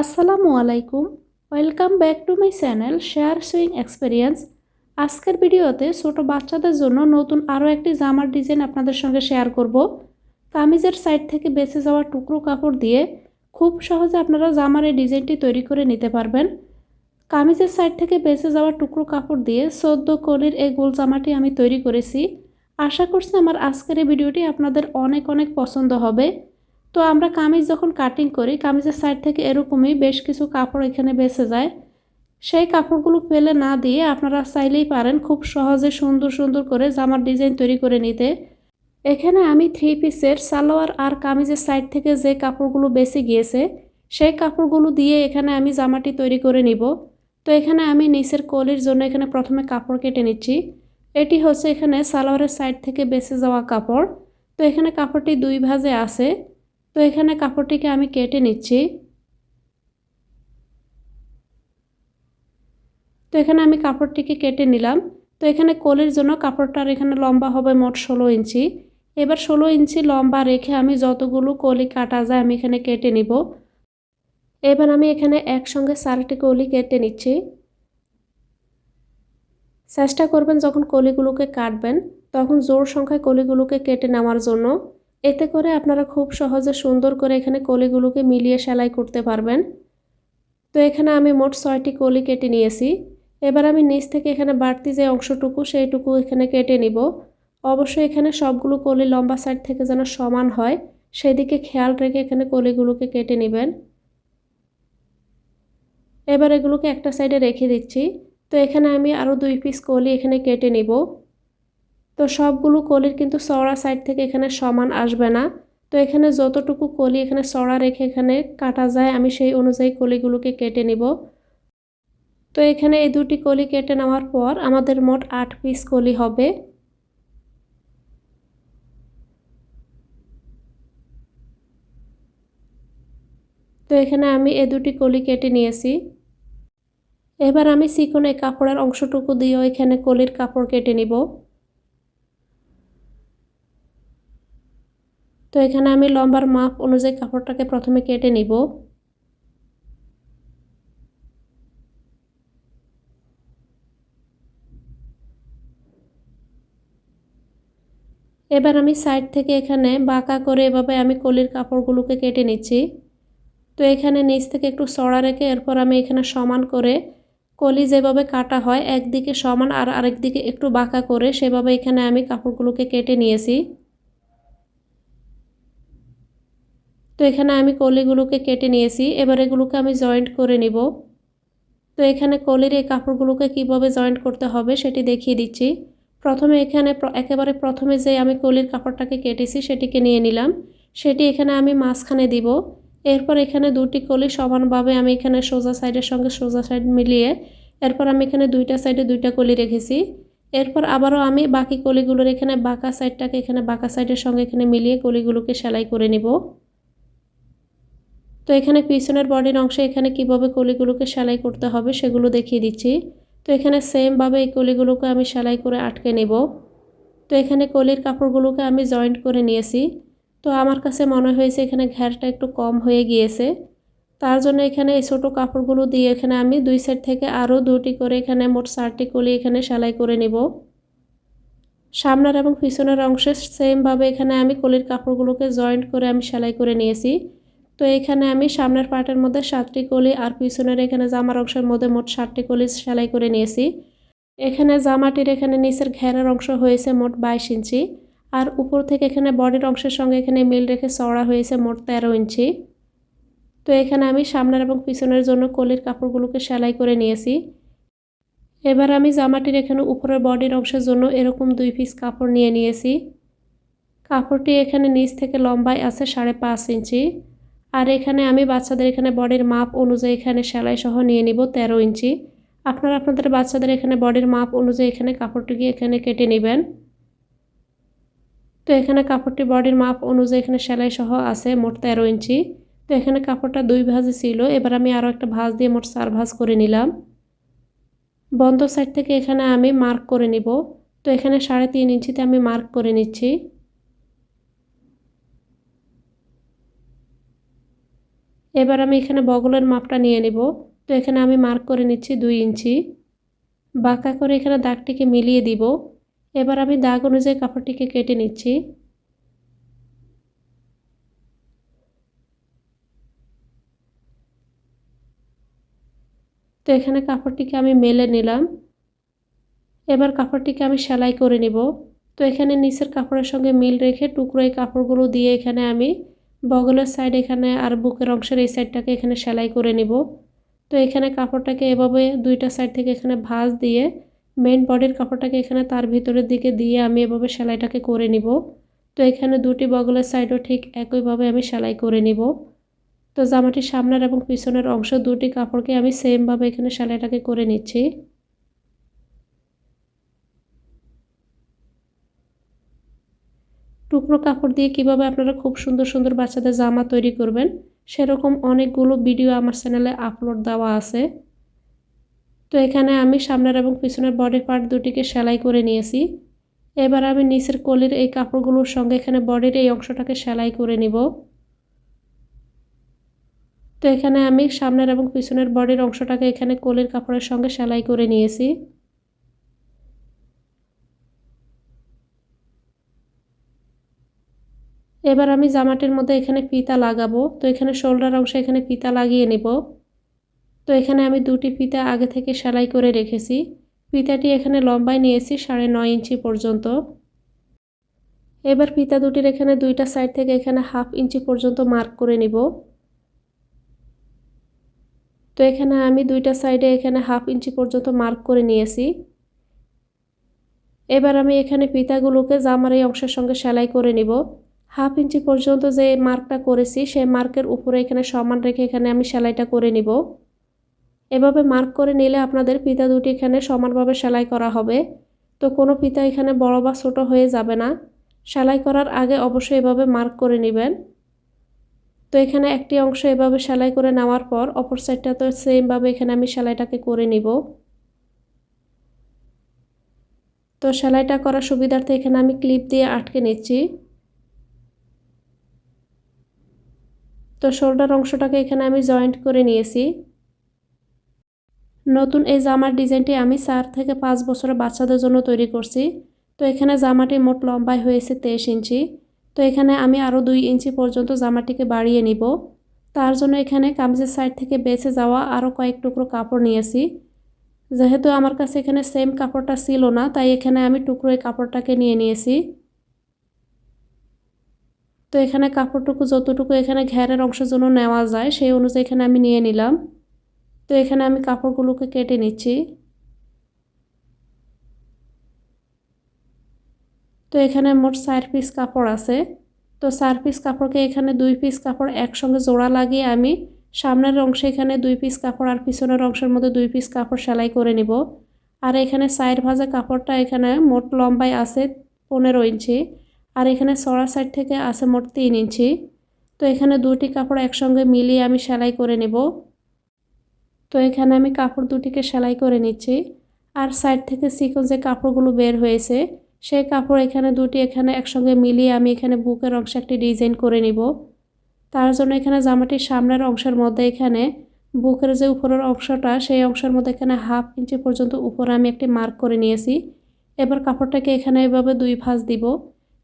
আসসালামু আলাইকুম। Welcome back to my channel share swing experience. আজকের ভিডিওতে ছোট বাচ্চাদের জন্য নতুন আরও একটি জামার ডিজাইন আপনাদের সঙ্গে শেয়ার করব। কামিজের সাইড থেকে বেঁচে যাওয়া টুকরো কাপড় দিয়ে খুব সহজে আপনারা জামার এই ডিজাইনটি তৈরি করে নিতে পারবেন। কামিজের সাইড থেকে বেঁচে যাওয়া টুকরো কাপড় দিয়ে 14 কলির এই গোল জামাটি আমি তৈরি করেছি। আশা করছি আমার আজকের এই ভিডিওটি আপনাদের অনেক অনেক পছন্দ হবে। তো আমরা কামিজ যখন কাটিং করি, কামিজের সাইড থেকে এরকমই বেশ কিছু কাপড় এখানে বেঁচে যায়। সেই কাপড়গুলো ফেলে না দিয়ে আপনারা চাইলেই পারেন খুব সহজে সুন্দর সুন্দর করে জামার ডিজাইন তৈরি করে নিতে। এখানে আমি 3 পিসের সালোয়ার আর কামিজের সাইড থেকে যে কাপড়গুলো বেঁচে গিয়েছে সেই কাপড়গুলো দিয়ে এখানে আমি জামাটি তৈরি করে নিব। তো এখানে আমি নিচের কলির জন্য এখানে প্রথমে কাপড় কেটে নিচ্ছি। এটি হচ্ছে এখানে সালোয়ারের সাইড থেকে বেঁচে যাওয়া কাপড়। তো এখানে কাপড়টি 2 ভাঁজে আছে। তো এখানে কাপড়টিকে আমি কেটে নিচ্ছি। তো এখানে আমি কাপড়টিকে কেটে নিলাম। তো এখানে কলির জন্য কাপড়টার এখানে লম্বা হবে মোট 16 ইঞ্চি। এবার 16 ইঞ্চি লম্বা রেখে আমি যতগুলো কলি কাটা যায় আমি এখানে কেটে নিব। এবার আমি এখানে একসঙ্গে 4টি কলি কেটে নিচ্ছি। চেষ্টা করবেন যখন কলিগুলোকে কাটবেন তখন জোড় সংখ্যায় কলিগুলোকে কেটে নেওয়ার জন্য। এতে করে আপনারা খুব সহজে সুন্দর করে এখানে কলিগুলোকে মিলিয়ে সেলাই করতে পারবেন। তো এখানে আমি মোট 6টি কলি কেটে নিয়েছি। এবার আমি নিচ থেকে এখানে বাড়তি যে অংশটুকু সেইটুকু এখানে কেটে নিব। অবশ্যই এখানে সবগুলো কলি লম্বা সাইড থেকে যেন সমান হয় সেদিকে খেয়াল রেখে এখানে কলিগুলোকে কেটে নেবেন। এবার এগুলোকে একটা সাইডে রেখে দিচ্ছি। তো এখানে আমি আরও 2 পিস কলি এখানে কেটে নিব। তো সবগুলো কলির কিন্তু চওড়া সাইড থেকে এখানে সমান আসবে না। তো এখানে যতটুকু কলি এখানে চওড়া রেখে এখানে কাটা যায় আমি সেই অনুযায়ী কলিগুলোকে কেটে নিব। তো এখানে এই 2টি কলি কেটে নেওয়ার পর আমাদের মোট 8 পিস কলি হবে। তো এখানে আমি এই 2টি কলি কেটে নিয়েছি। এবার আমি চিকন এই কাপড়ের অংশটুকু দিয়েও এখানে কলির কাপড় কেটে নিব। তো এখানে আমি লম্বার মাপ অনুযায়ী কাপড়টাকে প্রথমে কেটে নিব। এবার আমি সাইড থেকে এখানে বাঁকা করে এভাবে আমি কলির কাপড়গুলোকে কেটে নিচ্ছি। তো এখানে নিচ থেকে একটু চড়া রেখে এরপর আমি এখানে সমান করে কলি যেভাবে কাটা হয় একদিকে সমান আর আরেক দিকে একটু বাঁকা করে সেভাবে এখানে আমি কাপড়গুলোকে কেটে নিয়েছি। তো এখানে আমি কলিগুলোকে কেটে নিয়েছি। এবার এগুলোকে আমি জয়েন্ট করে নিব। তো এখানে কলির এই কাপড়গুলোকে কিভাবে জয়েন্ট করতে হবে সেটি দেখিয়ে দিচ্ছি। প্রথমে এখানে একেবারে প্রথমে যে আমি কলির কাপড়টাকে কেটেছি সেটিকে নিয়ে নিলাম। সেটি এখানে আমি মাঝখানে দিব। এরপর এখানে 2টি কলি সমানভাবে আমি এখানে সোজা সাইডের সঙ্গে সোজা সাইড মিলিয়ে এরপর আমি এখানে 2টা সাইডে 2টা কলি রেখেছি। এরপর আবারও আমি বাকি কলিগুলোর এখানে বাঁকা সাইডটাকে এখানে বাঁকা সাইডের সঙ্গে এখানে মিলিয়ে কলিগুলোকে সেলাই করে নিব। তো এখানে পিছনের বডির অংশে এখানে কিভাবে কলিগুলোকে সেলাই করতে হবে সেগুলো দেখিয়ে দিচ্ছি। তো এখানে সেমভাবে এই কলিগুলোকে আমি সেলাই করে আটকে নেব। তো এখানে কলির কাপড়গুলোকে আমি জয়েন্ট করে নিয়েছি। তো আমার কাছে মনে হয়েছে এখানে ঘেরটা একটু কম হয়ে গিয়েছে। তার জন্য এখানে এই ছোটো কাপড়গুলো দিয়ে এখানে আমি 2 সাইড থেকে আরও 2টি করে এখানে মোট 4টি কলি এখানে সেলাই করে নেব। সামনের এবং পিছনের অংশে সেমভাবে এখানে আমি কলির কাপড়গুলোকে জয়েন্ট করে আমি সেলাই করে নিয়েছি। তো এখানে আমি সামনের পার্টের মধ্যে 7টি কলি আর পিছনের এখানে জামার অংশের মধ্যে মোট 7টি কলি সেলাই করে নিয়েছি। এখানে জামাটির এখানে নিচের ঘেরের অংশ হয়েছে মোট 22 ইঞ্চি আর উপর থেকে এখানে বডির অংশের সঙ্গে এখানে মিল রেখে চওড়া হয়েছে মোট 13 ইঞ্চি। তো এখানে আমি সামনের এবং পিছনের জন্য কলির কাপড়গুলোকে সেলাই করে নিয়েছি। এবার আমি জামাটির এখানে উপরের বডির অংশের জন্য এরকম 2 পিস কাপড় নিয়ে নিয়েছি। কাপড়টি এখানে নিচ থেকে লম্বায় আছে 5.5 ইঞ্চি আর এখানে আমি বাচ্চাদের এখানে বডির মাপ অনুযায়ী এখানে সেলাই সহ নিয়ে নিব 13 ইঞ্চি। আপনারা আপনাদের বাচ্চাদের এখানে বডির মাপ অনুযায়ী এখানে কাপড়টিকে এখানে কেটে নেবেন। তো এখানে কাপড়টি বডির মাপ অনুযায়ী এখানে সেলাই সহ আছে মোট 13 ইঞ্চি। তো এখানে কাপড়টা 2 ভাঁজে ছিল। এবার আমি আরও একটা ভাঁজ দিয়ে মোট 4 ভাঁজ করে নিলাম। বন্ধ সাইড থেকে এখানে আমি মার্ক করে নিব। তো এখানে 3.5 ইঞ্চিতে আমি মার্ক করে নিচ্ছি। এবার আমি এখানে বগলের মাপটা নিয়ে নেব। তো এখানে আমি মার্ক করে নিচ্ছি 2 ইঞ্চি। বাঁকা করে এখানে দাগটিকে মিলিয়ে দিব। এবার আমি দাগ অনুযায়ী কাপড়টিকে কেটে নিচ্ছি। তো এখানে কাপড়টিকে আমি মেলে নিলাম। এবার কাপড়টিকে আমি সেলাই করে নিব। তো এখানে নিচের কাপড়ের সঙ্গে মিল রেখে টুকরো এই কাপড়গুলো দিয়ে এখানে আমি বগলের সাইড এখানে আর বুকের অংশের এই সাইডটাকে এখানে সেলাই করে নিব। তো এখানে কাপড়টাকে এভাবে দুইটা সাইড থেকে এখানে ভাঁজ দিয়ে মেইন বডির কাপড়টাকে এখানে তার ভিতরের দিকে দিয়ে আমি এভাবে সেলাইটাকে করে নিব। তো এখানে দুটি বগলের সাইডও ঠিক একইভাবে আমি সেলাই করে নিব। তো জামাটির সামনের এবং পিছনের অংশ দুটি কাপড়কে আমি সেমভাবে এখানে সেলাইটাকে করে নিচ্ছি। টুকরো কাপড় দিয়ে কিভাবে আপনারা খুব সুন্দর সুন্দর বাচ্চাদের জামা তৈরি করবেন সেরকম অনেকগুলো ভিডিও আমার চ্যানেলে আপলোড দেওয়া আছে। তো এখানে আমি সামনের এবং পিছনের বডি পার্ট দুটিকে সেলাই করে নিয়েছি। এবার আমি নিচের কলির এই কাপড়গুলোর সঙ্গে এখানে বডির এই অংশটাকে সেলাই করে নিব। তো এখানে আমি সামনের এবং পিছনের বডির অংশটাকে এখানে কলির কাপড়ের সঙ্গে সেলাই করে নিয়েছি। এবার আমি জামাটির মধ্যে এখানে ফিতা লাগাবো। তো এখানে শোল্ডার অংশে এখানে ফিতা লাগিয়ে নেব। তো এখানে আমি দুটি ফিতা আগে থেকে সেলাই করে রেখেছি। ফিতাটি এখানে লম্বায় নিয়েছি 9.5 ইঞ্চি পর্যন্ত। এবার ফিতা দুটির এখানে দুইটা সাইড থেকে এখানে 1/2 ইঞ্চি পর্যন্ত মার্ক করে নিব। তো এখানে আমি দুইটা সাইডে এখানে 1/2 ইঞ্চি পর্যন্ত মার্ক করে নিয়েছি। এবার আমি এখানে ফিতাগুলোকে জামার এই অংশের সঙ্গে সেলাই করে নিব। 1/2 ইঞ্চি পর্যন্ত যে মার্কটা করেছি সেই মার্কের উপরে এখানে সমান রেখে এখানে আমি সেলাইটা করে নিব। এভাবে মার্ক করে নিলে আপনাদের ফিতা দুটি এখানে সমানভাবে সেলাই করা হবে। তো কোনো ফিতা এখানে বড় বা ছোট হয়ে যাবে না। সেলাই করার আগে অবশ্যই এভাবে মার্ক করে নেবেন। তো এখানে একটি অংশ এভাবে সেলাই করে নেওয়ার পর অপর সাইডটা তো সেমভাবে এখানে আমি সেলাইটাকে করে নিব। তো সেলাইটা করার সুবিধার্থে এখানে আমি ক্লিপ দিয়ে আটকে নিচ্ছি। তো শোল্ডার অংশটাকে এখানে আমি জয়েন্ট করে নিয়েছি। নতুন এই জামার ডিজাইনটি আমি 4 থেকে 5 বছরের বাচ্চাদের জন্য তৈরি করছি। তো এখানে জামাটি মোট লম্বায় হয়েছে 23 ইঞ্চি। তো এখানে আমি আরও 2 ইঞ্চি পর্যন্ত জামাটিকে বাড়িয়ে নিব। তার জন্য এখানে কামিজের সাইড থেকে বেঁচে যাওয়া আরও কয়েক টুকরো কাপড় নিয়েছি। যেহেতু আমার কাছে এখানে সেম কাপড়টা ছিল না তাই এখানে আমি টুকরো এই কাপড়টাকে নিয়ে নিয়েছি। তো এখানে কাপড়টুকু যতটুকু এখানে ঘেরের অংশের জন্য নেওয়া যায় সেই অনুযায়ী এখানে আমি নিয়ে নিলাম। তো এখানে আমি কাপড়গুলোকে কেটে নিচ্ছি। তো এখানে মোট 4 পিস কাপড় আছে। তো 4 পিস কাপড়কে এখানে 2 পিস কাপড় একসঙ্গে জোড়া লাগিয়ে আমি সামনের অংশে এখানে 2 পিস কাপড় আর পিছনের অংশের মধ্যে 2 পিস কাপড় সেলাই করে নিব। আর এখানে সাইড ভাঁজা কাপড়টা এখানে মোট লম্বায় আছে 15 ইঞ্চি আর এখানে চড়া সাইড থেকে আছে মোট 3 ইঞ্চি। তো এখানে দুটি কাপড় একসঙ্গে মিলিয়ে আমি সেলাই করে নেব। তো এখানে আমি কাপড় দুটিকে সেলাই করে নিচ্ছি। আর সাইড থেকে সিকোয়েন্স যে কাপড়গুলো বের হয়েছে সেই কাপড় এখানে দুটি এখানে একসঙ্গে মিলিয়ে আমি এখানে বুকের অংশে একটি ডিজাইন করে নিব। তার জন্য এখানে জামাটির সামনের অংশের মধ্যে এখানে বুকের যে উপরের অংশটা সেই অংশের মধ্যে এখানে 1/2 ইঞ্চি পর্যন্ত উপরে আমি একটি মার্ক করে নিয়েছি। এবার কাপড়টাকে এখানে এভাবে 2 ভাঁজ দিব।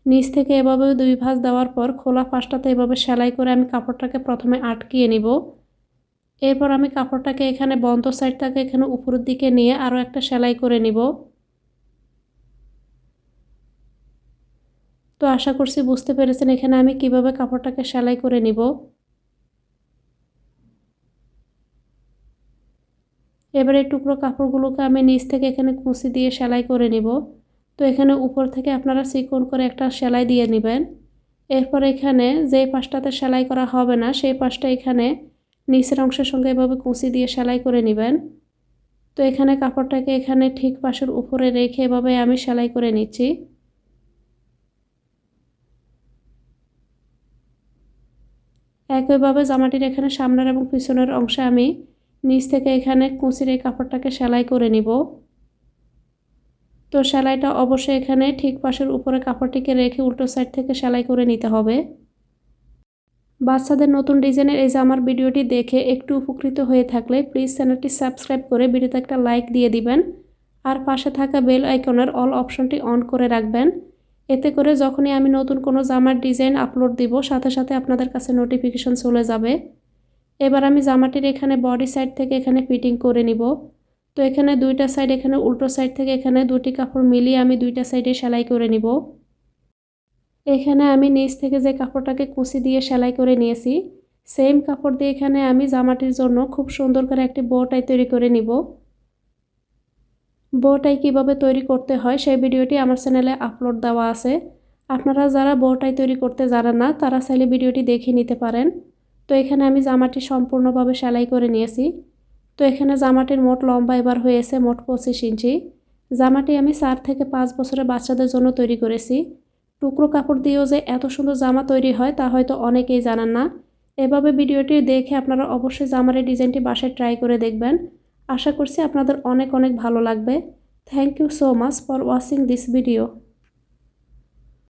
নিচ থেকে এভাবে 2 ভাঁজ দেওয়ার পর খোলা পাশটাতে এভাবে সেলাই করে আমি কাপড়টাকে প্রথমে আটকিয়ে নিব। এরপর আমি কাপড়টাকে এখানে বন্ধ সাইডটাকে এখানে উপরের দিকে নিয়ে আরও একটা সেলাই করে নিব। তো আশা করছি বুঝতে পেরেছেন এখানে আমি কিভাবে কাপড়টাকে সেলাই করে নিব। এবারে টুকরো কাপড়গুলোকে আমি নিচ থেকে এখানে কুঁচি দিয়ে সেলাই করে নিব। তো এখানে উপর থেকে আপনারা চিকন করে একটা সেলাই দিয়ে নেবেন। এরপর এখানে যে পাশটাতে সেলাই করা হবে না সেই পাশটা এখানে নিচের অংশের সঙ্গে এভাবে কুঁচি দিয়ে সেলাই করে নেবেন। তো এখানে কাপড়টাকে এখানে ঠিক পাশের উপরে রেখে এভাবে আমি সেলাই করে নিচ্ছি। একইভাবে জামাটির এখানে সামনের এবং পিছনের অংশে আমি নিচ থেকে এখানে কুঁচির এই কাপড়টাকে সেলাই করে নিব। তো সেলাইটা অবশ্যই এখানে ঠিক পাশের উপরে কাপড়টিকে রেখে উল্টো সাইড থেকে সেলাই করে নিতে হবে। বাচ্চাদের নতুন ডিজাইনের এই জামার ভিডিওটি দেখে একটু উপকৃত হয়ে থাকলে প্লিজ চ্যানেলটি সাবস্ক্রাইব করে ভিডিওতে একটা লাইক দিয়ে দিবেন আর পাশে থাকা বেল আইকনের অল অপশনটি অন করে রাখবেন। এতে করে যখনই আমি নতুন কোনো জামার ডিজাইন আপলোড দিব সাথে সাথে আপনাদের কাছে নোটিফিকেশন চলে যাবে। এবার আমি জামাটির এখানে বডি সাইড থেকে এখানে ফিটিং করে নিব। তো এখানে দুইটা সাইড, এখানে উল্টো সাইড থেকে এখানে দুটি কাপড় মিলিয়ে আমি দুইটা সাইডে সেলাই করে নিব। এখানে আমি নিচ থেকে যে কাপড়টাকে কুচি দিয়ে সেলাই করে নিয়েছি সেম কাপড় দিয়ে এখানে আমি জামাটির জন্য খুব সুন্দর করে একটি বো টাই তৈরি করে নিব। বো টাই কীভাবে তৈরি করতে হয় সেই ভিডিওটি আমার চ্যানেলে আপলোড দেওয়া আছে। আপনারা যারা বো টাই তৈরি করতে জানেন না তারা চাইলে ভিডিওটি দেখে নিতে পারেন। তো এখানে আমি জামাটি সম্পূর্ণভাবে সেলাই করে নিয়েছি। তো এখানে জামাটির মোট লম্বা এবার হয়েছে মোট 25 ইঞ্চি। জামাটি আমি 4 থেকে 5 বছরের বাচ্চাদের জন্য তৈরি করেছি। টুকরো কাপড় দিয়েও যে এত সুন্দর জামা তৈরি হয় তা হয়তো অনেকেই জানেন না। এভাবে ভিডিওটি দেখে আপনারা অবশ্যই জামার এই ডিজাইনটি বাসায় ট্রাই করে দেখবেন। আশা করছি আপনাদের অনেক অনেক ভালো লাগবে। Thank you so much for watching this video.